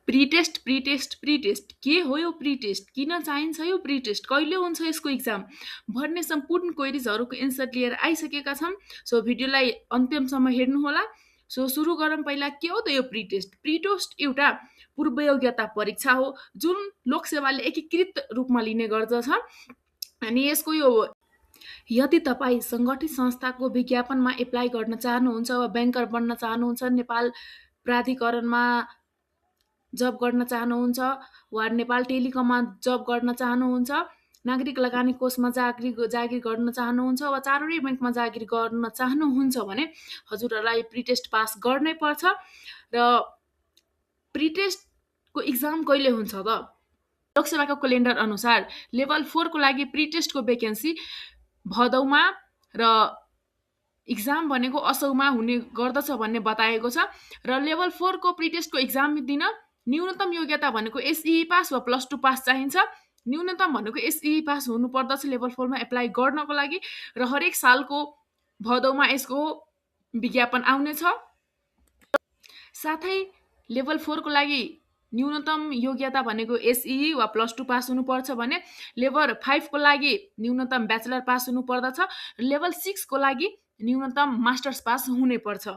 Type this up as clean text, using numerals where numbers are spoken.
प्रिटेस्ट प्रिटेस्ट प्रिटेस्ट के हो यो प्रिटेस्ट, किन चाहिन्छ यो प्रिटेस्ट, कहिले हुन्छ यसको इक्जाम भन्ने सम्पूर्ण क्वेरिजहरूको एन्सर लिएर आइसकेका छौँ। सो भिडियोलाई अन्त्यमसम्म हेर्नुहोला। सो सुरु गरौँ। पहिला के हो त यो प्रिटेस्ट। प्रिटेस्ट एउटा पूर्व योग्यता परीक्षा हो जुन लोकसेवाले एकीकृत रूपमा लिने गर्दछ। अनि यसको यो यदि तपाईँ सङ्गठित संस्थाको विज्ञापनमा एप्लाई गर्न चाहनुहुन्छ वा ब्याङ्कर बन्न चाहनुहुन्छ, नेपाल प्राधिकरणमा जब गर्न चाहनुहुन्छ वा नेपाल टेलिकममा जब गर्न चाहनुहुन्छ, नागरिक लगानी कोषमा जागिर गर्न चाहनुहुन्छ वा चारवटै ब्याङ्कमा जागिर गर्न चाहनुहुन्छ भने हजुरहरूलाई प्रिटेस्ट पास गर्नै पर्छ। र प्रिटेस्टको इक्जाम कहिले हुन्छ त? लोकसेवाको क्यालेन्डर अनुसार लेभल 4 को लागि प्रिटेस्टको भेकेन्सी भदौमा र इक्जाम भनेको असौमा हुने गर्दछ भन्ने बताएको छ। र लेभल 4 को प्रिटेस्टको इक्जाम दिन न्यूनतम योग्यता भनेको एसई पास वा +2 पास चाहिन्छ। न्यूनतम भनेको एसई पास हुनुपर्दछ लेभल 4 मा एप्लाई गर्नको लागि। र हरेक सालको भदौमा यसको विज्ञापन आउनेछ। साथै लेभल 4 को लागि न्यूनतम योग्यता भनेको एसई वा +2 पास हुनुपर्छ भने लेभल 5 को लागि न्यूनतम ब्याचलर पास हुनुपर्दछ। लेभल 6 को लागि न्यूनतम मास्टर्स पास हुनै पर्छ।